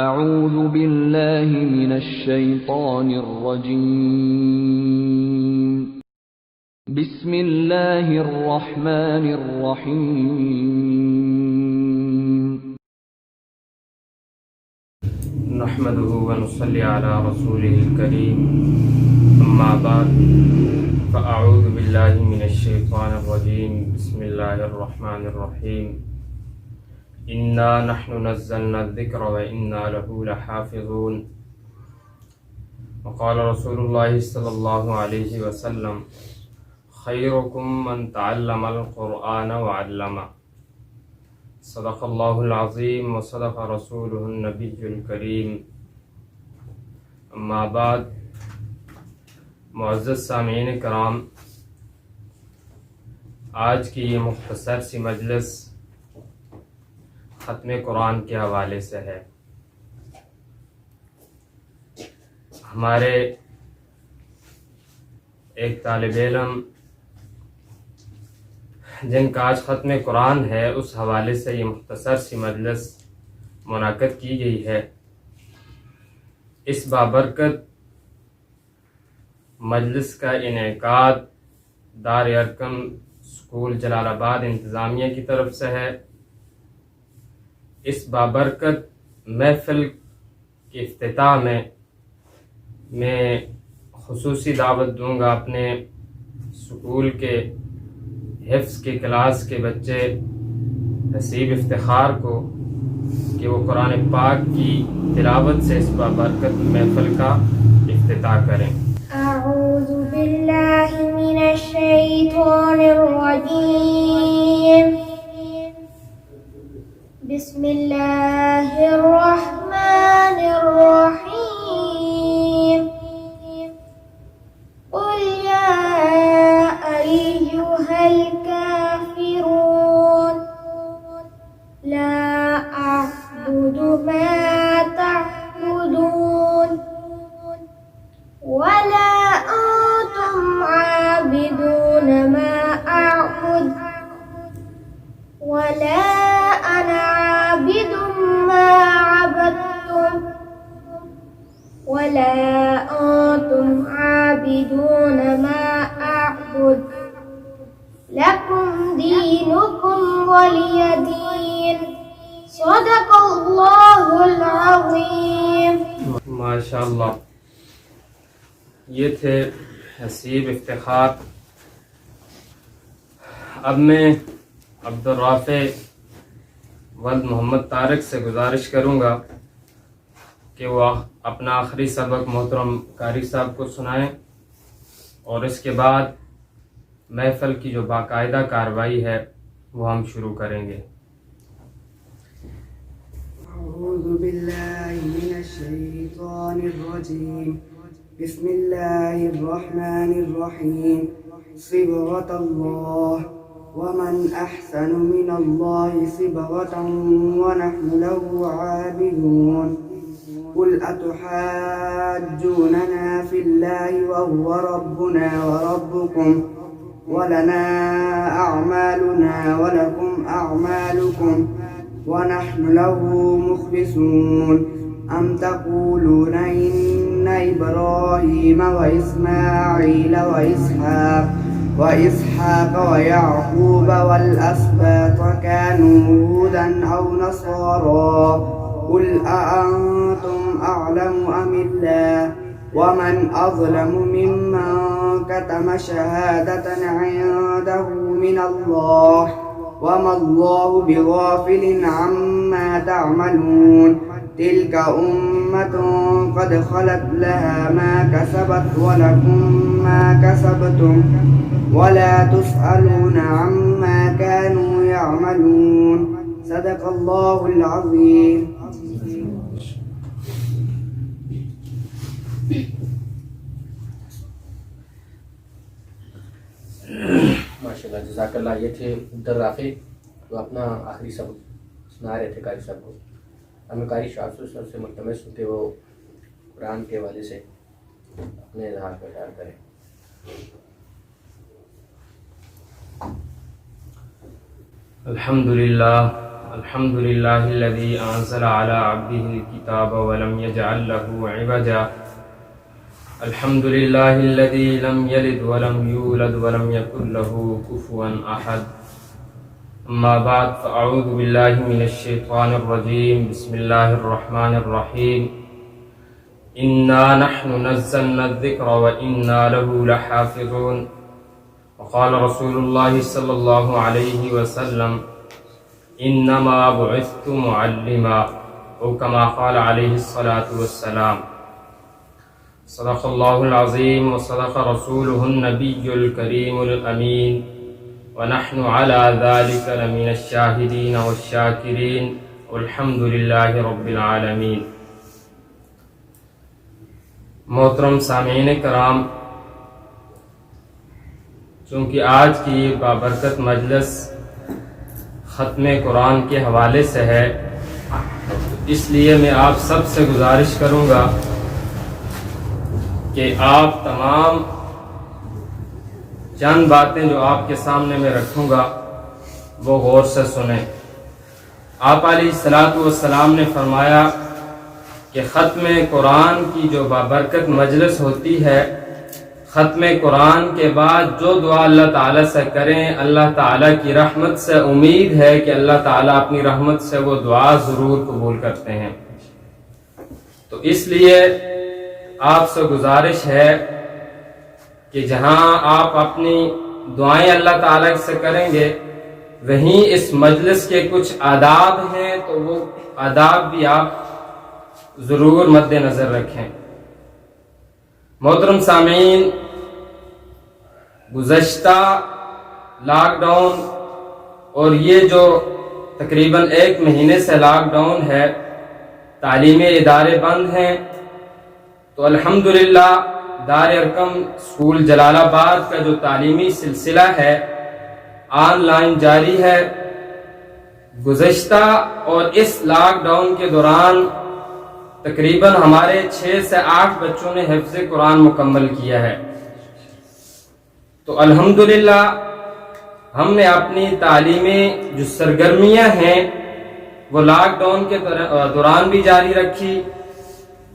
اعوذ باللہ من الشیطان الرجیم بسم اللہ الرحمن الرحیم نحمده ونصلي على رسوله الكريم اما بعد فاعوذ بالله من الشيطان الرجيم بسم الله الرحمن الرحيم انا نحن نزلنا الذكر وانا له لحافظون وقال رسول الله صلى الله عليه وسلم خيركم من تعلم القرآن وعلمه صدق اللہ العظیم وصدق رسولہ النبی الکریم اما بعد معزز سامعین کرام، آج کی یہ مختصر سی مجلس ختم قرآن کے حوالے سے ہے۔ ہمارے ایک طالب علم جن کا آج ختم قرآن ہے، اس حوالے سے یہ مختصر سی مجلس منعقد کی گئی ہے۔ اس بابرکت مجلس کا انعقاد دار ارکم اسکول جلال آباد انتظامیہ کی طرف سے ہے۔ اس بابرکت محفل کے افتتاح میں خصوصی دعوت دوں گا اپنے اسکول کے حفظ کے کلاس کے بچے حسیب افتخار کو کہ وہ قرآن پاک کی تلاوت سے اس بابرکت محفل کا افتتاح کریں۔ اعوذ باللہ من الشیطان الرجیم بسم اللہ الرحمن الرحیم قل یا ایہا الکافرون لا اعبد ما تعبدون ولا انتم عابدون ما اعبد ولا انا عابد ما عبدتم ولا انتم عابدون ما اعبد لكم دينكم ولي دين صدق اللہ العظیم۔ ماشاءاللہ، یہ تھے حسیب افتخار۔ اب میں عبدالرافع ولد محمد طارق سے گزارش کروں گا کہ وہ اپنا آخری سبق محترم قاری صاحب کو سنائیں، اور اس کے بعد محفل کی جو باقاعدہ کارروائی ہے وہ ہم شروع کریں گے۔ اعوذ باللہ من الشیطان الرجیم بسم اللہ الرحمن الرحیم صبغۃ اللہ ومن احسن من اللہ صبغۃ ونحن له عابدون قل اتحاجوننا فی اللہ وهو ربنا وربکم ولنا اعمالنا ولکم اعمالکم ونحن له مخلصون ام تقولون ان ابراہیم واسماعیل واسحاق ویعقوب والاسباط كانوا هودا او نصارا قل اانتم اعلم ام اللہ ومن اظلم ممن كتم شهادة عنده من الله وما الله بغافل عما تعملون تلك أمة قد خلت لها ما كسبت ولكم ما كسبتم ولا تسألون عما كانوا يعملون صدق الله العظيم۔ ماشاءاللہ، جزاک اللہ۔ یہ تھے عبدالرافع، جو اپنا آخری سبق سنا رہے تھے قاری صاحب کو۔ ہمیں قاری شافی صاحب سے ملتمس ہوں کہ وہ قرآن کے حوالے سے اپنے اظہار کا خیال کریں۔ الحمدللہ الحمد لله الذي أنزل على عبده الكتاب ولم يجعل له عوجا الحمد لله الذي لم يلد ولم يولد ولم يكن له كفوا أحد أما بعد فأعوذ بالله من الشيطان الرجيم بسم الله الرحمن الرحيم إنا نحن نزلنا الذكر وإنا له لحافظون وقال رسول الله صلى الله عليه وسلم إنما بعثت معلما أو كما قال عليه الصلاة والسلام صدق الله العظيم وصدق رسوله النبي الكريم الأمين ونحن على ذلك لمن الشاهدين والشاكرين والحمد لله رب العالمين. محترم سامعین کرام، چونکہ آج کی یہ بابرکت مجلس ختم قرآن کے حوالے سے ہے، اس لیے میں آپ سب سے گزارش کروں گا کہ آپ تمام چند باتیں جو آپ کے سامنے میں رکھوں گا وہ غور سے سنیں. آپ علیہ الصلاۃ والسلام نے فرمایا کہ ختم قرآن کی جو بابرکت مجلس ہوتی ہے، ختم قرآن کے بعد جو دعا اللہ تعالیٰ سے کریں، اللہ تعالیٰ کی رحمت سے امید ہے کہ اللہ تعالیٰ اپنی رحمت سے وہ دعا ضرور قبول کرتے ہیں. تو اس لیے آپ سے گزارش ہے کہ جہاں آپ اپنی دعائیں اللہ تعالیٰ سے کریں گے، وہیں اس مجلس کے کچھ آداب ہیں، تو وہ آداب بھی آپ ضرور مد نظر رکھیں. محترم سامعین، گزشتہ لاک ڈاؤن اور یہ جو تقریباً 1 مہینے سے لاک ڈاؤن ہے، تعلیمی ادارے بند ہیں، تو الحمدللہ دار ارقم اسکول جلال آباد کا جو تعلیمی سلسلہ ہے آن لائن جاری ہے. گزشتہ اور اس لاک ڈاؤن کے دوران تقریباً ہمارے 6 سے 8 بچوں نے حفظ قرآن مکمل کیا ہے. تو الحمدللہ ہم نے اپنی تعلیمی جو سرگرمیاں ہیں وہ لاک ڈاؤن کے دوران بھی جاری رکھی،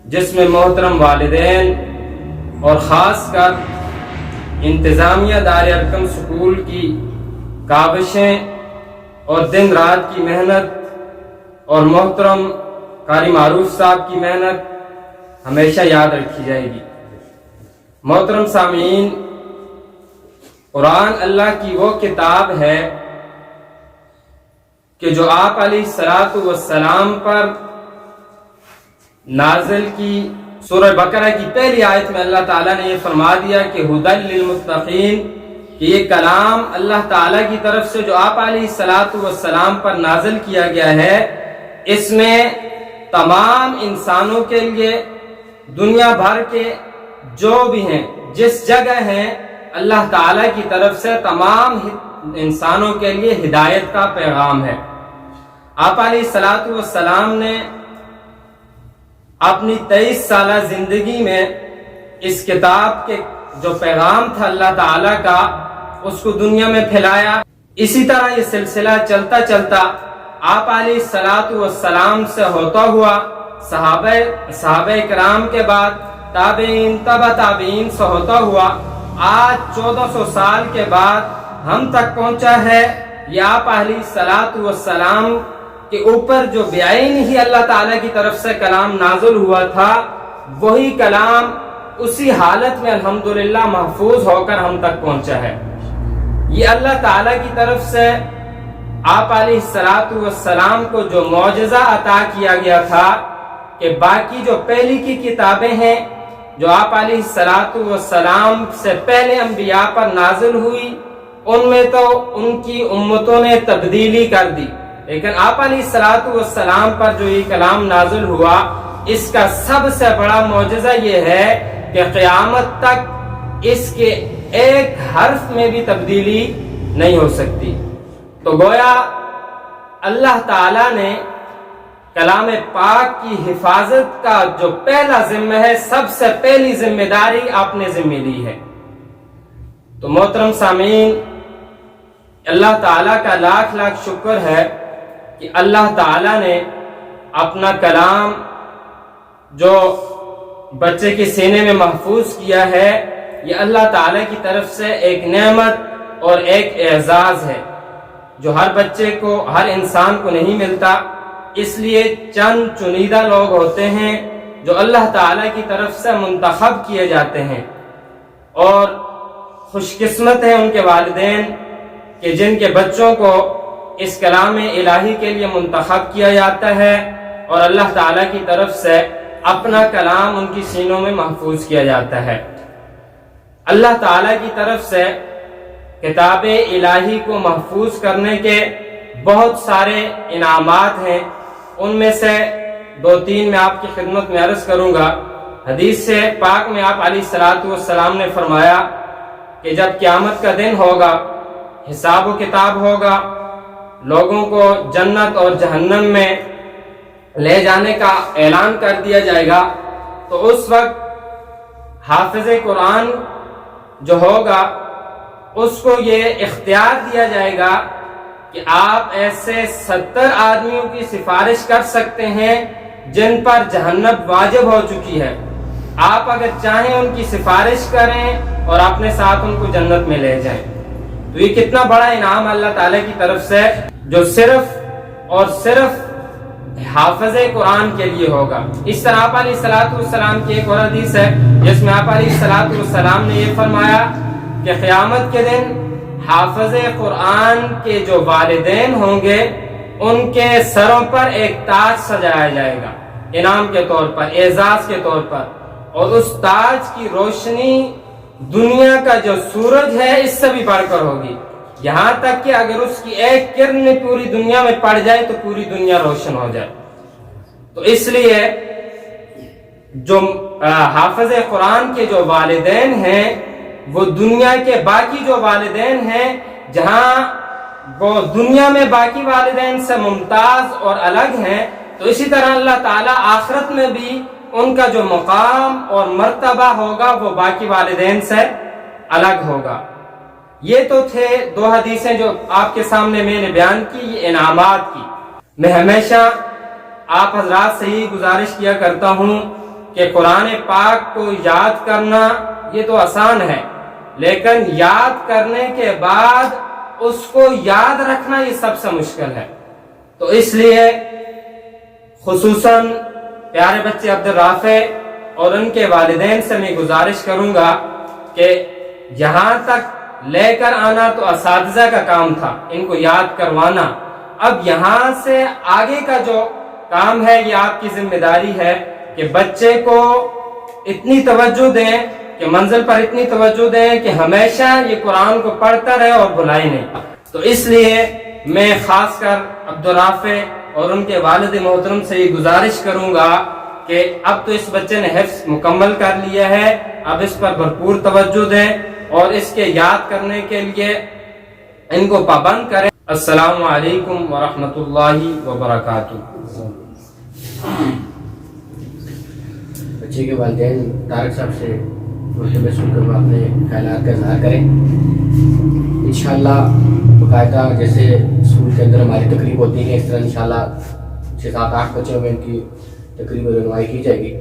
جس میں محترم والدین اور خاص کر انتظامیہ دار ارقم سکول کی کاوشیں اور دن رات کی محنت اور محترم قاری معروف صاحب کی محنت ہمیشہ یاد رکھی جائے گی. محترم سامعین، قرآن اللہ کی وہ کتاب ہے کہ جو آپ علیہ الصلاۃ والسلام پر نازل کی. سورہ بقرہ کی پہلی آیت میں اللہ تعالیٰ نے یہ فرما دیا کہ ھدی للمتقین، کہ یہ کلام اللہ تعالیٰ کی طرف سے جو آپ علیہ الصلاۃ والسلام پر نازل کیا گیا ہے، اس میں تمام انسانوں کے لیے دنیا بھر کے جو بھی ہیں، جس جگہ ہیں، اللہ تعالیٰ کی طرف سے تمام انسانوں کے لیے ہدایت کا پیغام ہے. آپ علیہ الصلاۃ والسلام نے اپنی 23 سالہ زندگی میں اس کتاب کے جو پیغام تھا اللہ تعالیٰ کا، اس کو دنیا میں پھیلایا. اسی طرح یہ سلسلہ چلتا چلتا آپ علیہ الصلاۃ والسلام سے ہوتا ہوا صحابہ کرام کے بعد تابعین، تبع تابعین سے ہوتا ہوا آج 1400 سال کے بعد ہم تک پہنچا ہے. یہ آپ علیہ الصلاۃ والسلام کے اوپر جو بعین ہی اللہ تعالیٰ کی طرف سے کلام نازل ہوا تھا، وہی کلام اسی حالت میں الحمدللہ محفوظ ہو کر ہم تک پہنچا ہے. یہ اللہ تعالیٰ کی طرف سے آپ علیہ الصلاۃ والسلام کو جو معجزہ عطا کیا گیا تھا کہ باقی جو پہلی کی کتابیں ہیں جو آپ علیہ الصلاۃ والسلام سے پہلے انبیاء پر نازل ہوئی، ان میں تو ان کی امتوں نے تبدیلی کر دی، لیکن آپ علیہ الصلاۃ والسلام پر جو یہ کلام نازل ہوا، اس کا سب سے بڑا معجزہ یہ ہے کہ قیامت تک اس کے ایک حرف میں بھی تبدیلی نہیں ہو سکتی. تو گویا اللہ تعالیٰ نے کلام پاک کی حفاظت کا جو پہلا ذمہ ہے، سب سے پہلی ذمہ داری آپ نے ذمہ لی ہے. تو محترم سامعین، اللہ تعالیٰ کا لاکھ لاکھ شکر ہے کہ اللہ تعالیٰ نے اپنا کلام جو بچے کے سینے میں محفوظ کیا ہے، یہ اللہ تعالیٰ کی طرف سے ایک نعمت اور ایک اعزاز ہے جو ہر بچے کو، ہر انسان کو نہیں ملتا۔ اس لیے چند چنیدہ لوگ ہوتے ہیں جو اللہ تعالیٰ کی طرف سے منتخب کیے جاتے ہیں، اور خوش قسمت ہیں ان کے والدین کہ جن کے بچوں کو اس کلام الہی کے لیے منتخب کیا جاتا ہے اور اللہ تعالیٰ کی طرف سے اپنا کلام ان کی سینوں میں محفوظ کیا جاتا ہے۔ اللہ تعالیٰ کی طرف سے کتاب الہی کو محفوظ کرنے کے بہت سارے انعامات ہیں، ان میں سے 2-3 میں آپ کی خدمت میں عرض کروں گا۔ حدیث سے پاک میں آپ علیہ السلام نے فرمایا کہ جب قیامت کا دن ہوگا، حساب و کتاب ہوگا، لوگوں کو جنت اور جہنم میں لے جانے کا اعلان کر دیا جائے گا، تو اس وقت حافظ قرآن جو ہوگا اس کو یہ اختیار دیا جائے گا کہ آپ ایسے 70 آدمیوں کی سفارش کر سکتے ہیں جن پر جہنم واجب ہو چکی ہے، آپ اگر چاہیں ان کی سفارش کریں اور اپنے ساتھ ان کو جنت میں لے جائیں۔ تو یہ کتنا بڑا انعام اللہ تعالیٰ کی طرف سے جو صرف اور صرف حافظ قرآن کے لیے ہوگا۔ اس طرح آپ علیہ السلام کی ایک اور حدیث ہے جس میں آپ علیہ السلام نے یہ فرمایا کہ قیامت کے دن حافظ قرآن کے جو والدین ہوں گے ان کے سروں پر ایک تاج سجایا جائے گا انعام کے طور پر، اعزاز کے طور پر، اور اس تاج کی روشنی دنیا کا جو سورج ہے اس سے بھی بڑھ کر ہوگی، یہاں تک کہ اگر اس کی ایک کرن پوری دنیا میں پڑ جائے تو پوری دنیا روشن ہو جائے۔ تو اس لیے جو حافظ قرآن کے جو والدین ہیں وہ دنیا کے باقی جو والدین ہیں، جہاں وہ دنیا میں باقی والدین سے ممتاز اور الگ ہیں، تو اسی طرح اللہ تعالیٰ آخرت میں بھی ان کا جو مقام اور مرتبہ ہوگا وہ باقی والدین سے الگ ہوگا۔ یہ تو تھے 2 حدیثیں جو آپ کے سامنے میں نے بیان کی، یہ انعامات کی۔ میں ہمیشہ آپ حضرات سے ہی گزارش کیا کرتا ہوں کہ قرآن پاک کو یاد کرنا یہ تو آسان ہے، لیکن یاد کرنے کے بعد اس کو یاد رکھنا یہ سب سے مشکل ہے۔ تو اس لیے خصوصاً پیارے بچے عبدالرافع اور ان کے والدین سے میں گزارش کروں گا کہ یہاں تک لے کر آنا تو اساتذہ کا کام تھا، ان کو یاد کروانا، اب یہاں سے آگے کا جو کام ہے یہ آپ کی ذمہ داری ہے کہ بچے کو اتنی توجہ دیں کہ منزل پر اتنی توجہ دیں کہ ہمیشہ یہ قرآن کو پڑھتا رہے اور بھلائے نہیں۔ تو اس لیے میں خاص کر عبدالرافع اور ان کے والد محترم سے یہ گزارش کروں گا کہ اب تو اس بچے نے حفظ مکمل کر لیا ہے، اب اس پر بھرپور توجہ دیں اور اس کے یاد کرنے کے لیے ان کو پابند کریں۔ السلام علیکم ورحمۃ اللہ وبرکاتہ۔ بچے کے والدین طارق صاحب سے مرتبہ سن کر وہ اپنے خیالات کا اظہار کریں۔ انشاءاللہ باقاعدہ جیسے اسکول کے اندر ہماری تقریب ہوتی ہے، اس طرح انشاءاللہ 6-7-8 بچوں میں ان کی تقریب رہنمائی کی جائے گی۔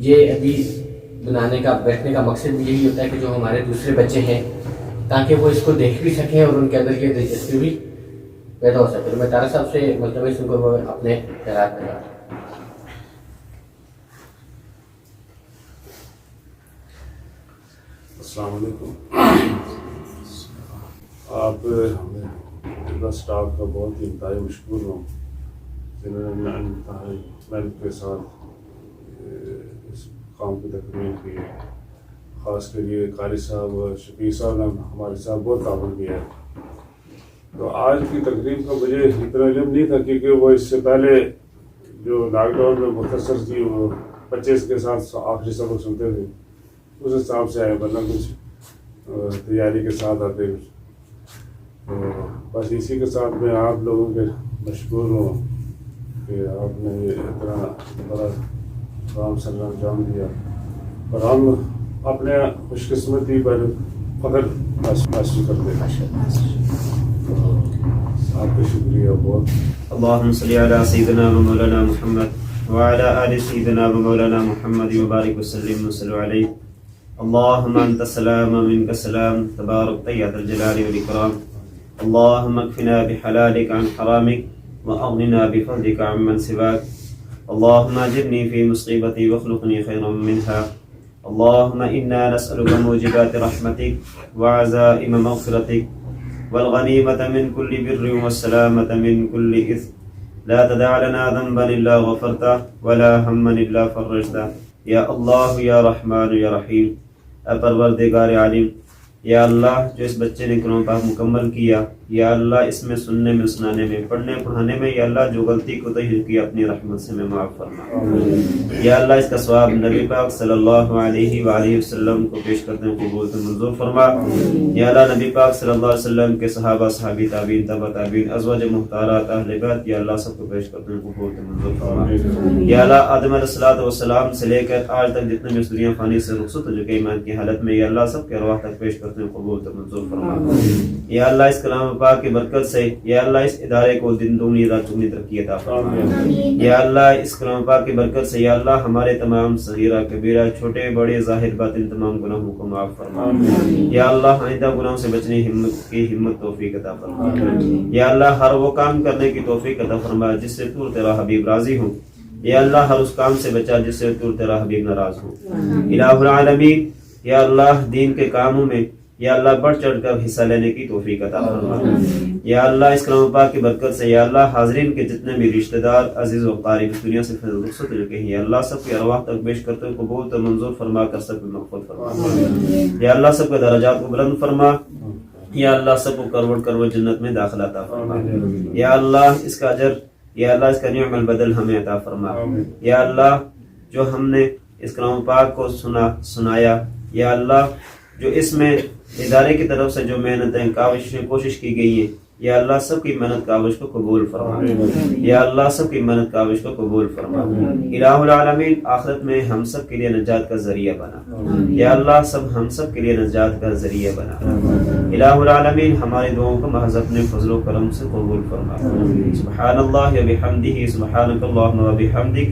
یہ ابھی بنانے کا، بیٹھنے کا مقصد بھی یہی ہوتا ہے کہ جو ہمارے دوسرے بچے ہیں تاکہ وہ اس کو دیکھ بھی سکیں اور ان کے اندر یہ دلچسپی بھی پیدا ہو سکے۔ میں طارق صاحب سے مرتبہ سن کر وہ اپنے خیالات میں السلام علیکم۔ آپ میرا اسٹاف کا بہت ہی انتہائی مشکور ہوں جنہوں نے انتہائی محنت کے ساتھ اس کام کی تکمیل کی ہے۔ خاص کر یہ قاری صاحب اور شفیع صاحب نے ہمارے ساتھ بہت تعاون کیا ہے۔ تو آج کی تقریب کا مجھے اتنا علم نہیں تھا کیونکہ وہ اس سے پہلے جو لاک ڈاؤن میں مختصر تھی وہ بچے کے ساتھ آخری سبق سنتے تھے، اس حساب سے آئے، ورنہ کچھ تیاری کے ساتھ آتے کچھ۔ تو بس اسی کے ساتھ میں آپ لوگوں کے مشکور ہوں کہ آپ نے یہ اتنا بڑا کام سر انجام دیا، اور ہم اپنے خوش قسمتی پر فخر محسوس کرتے ہیں۔ آپ کا شکریہ بہت. اللهم صل على سيدنا ومولانا محمد وعلى آل سيدنا ومولانا محمد وبارك وسلم وصلوا عليه. اللهم أنت السلام ومنك السلام تبارك يا ذا الجلال والإكرام. اللهم اكفنا بحلالك عن حرامك وأغننا بفضلك عمن سواك. اللهم أجرني في مصيبتي واخلقني خيرا منها. اللهم إنا نسألك موجبات رحمتك وعزائم مغفرتك والغنيمة من كل بر والسلامة من كل إثم. لا تدع لنا ذنبا إلا غفرته ولا هما إلا فرجته. یا اللہ یا رحمان یا رحیم. اے پروردگار عالم، یا اللہ جو اس بچے نے کلمہ پاک مکمل کیا، یا اللہ اس میں سننے میں سنانے میں پڑھنے پڑھانے میں یا اللہ جو غلطی کو تہی کی اپنی رحمت سے میں معاف فرما. یا اللہ اس کا ثواب نبی پاک صلی اللہ علیہ وآلہ وسلم کو پیش کرتے ہیں قبول منظور فرما. یا اللہ نبی پاک صلی اللہ علیہ وسلم کے صحابہ صحابی تابعین تبع تابعین ازواج محترمات اہل بیت یا اللہ سب کو پیش کرتے ہیں قبول منظور فرما. یا اللہ آدم علیہ السلام سے لے کر آج تک جتنے بھی دنیا فانی سے رخصت ہو چکے ایمان کی حالت میں یا اللہ سب کے ارواح تک پیش کرتے ہیں قبول منظور فرما. یا اللہ اس کلام پاک کی برکت سے یا اللہ اس ادارے کو دن دگنی رات چگنی ترقی عطا فرما. یا اللہ اس کلام پاک کی برکت سے یا اللہ ہمارے تمام صغیرہ کبیرہ چھوٹے بڑے ظاہر باطن تمام گناہوں کو معاف فرما. یا اللہ آئندہ گناہوں سے بچنے کی ہمت توفیق عطا فرما. یا اللہ ہر وہ کام کرنے کی توفیق عطا فرما جس سے تو تیرا حبیب راضی ہوں. یا اللہ ہر اس کام سے بچا جس سے تو تیرا حبیب ناراض ہو. الہ العالمین یا اللہ دین کے کاموں میں یا اللہ بڑھ چڑھ کر حصہ لینے کی توفیق عطا فرما. یا اللہ اس کلام پاک کی برکت سے یا اللہ حاضرین کے جتنے بھی رشتہ دار عزیز و قریب دنیا سے رخصت ہو چکے ہیں یا اللہ سب کے ارواح تک پیش کرتے ہوئے قبول تو منظور فرما کر سب کو مغفرت فرما. یا اللہ سب کے درجات کو بلند فرما. یا اللہ سب کو کروڑ کروڑ جنت میں داخلہ عطا فرما. یا اللہ اس کا اجر یا اللہ اس کا نعم البدل ہمیں عطا فرما. یا اللہ جو ہم نے اس کلام پاک کو سنایا یا اللہ جو اس میں ادارے کی طرف سے جو محنتیں کاوشیں کوشش کی گئی ہیں یا اللہ سب کی محنت کاوش کو قبول فرما. یا اللہ سب کی محنت کاوش کو قبول فرما. الہ العالمین آخرت میں ہم سب کے لیے نجات کا ذریعہ بنا. یا اللہ ہم سب کے لیے نجات کا ذریعہ بنا. الہ العالمین ہماری دعاؤں کو محض اپنے فضل و کرم سے قبول فرما. سبحان اللہ و بحمدہ سبحانک اللہم و بحمدک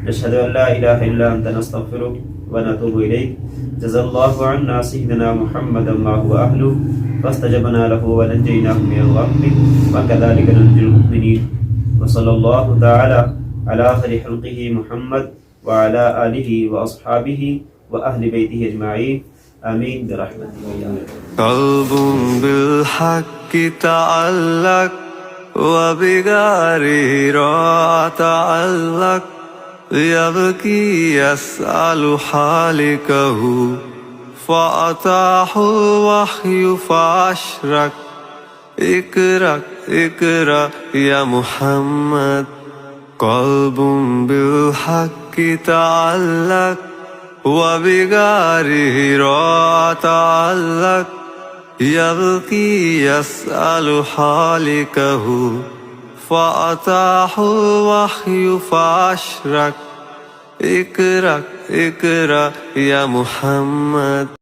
نشہد ان لا الہ الا انت نستغفرک ونتوب الیک. جزا اللہ عنا سیدنا محمد ما هو اہلہ فاستجبنا له ونجیناه من الغم وكذلك ننجي المؤمنین. وصلی اللہ تعالی علی خیر خلقہ محمد وعلى آلہ واصحابہ واہل بیتہ اجمعین. آمین برحمتہ. قلب بالحق تعلق وبغيره تعلق يبكي يسأل حالكه فأتاه الوحي فأشرك. اقرأ اقرأ يا محمد. قلب بالحق تعلق وبغيره تعلق يبكي يسأل حالكه فأتاه الوحي فأشرك. اقرأ اقرأ يا محمد.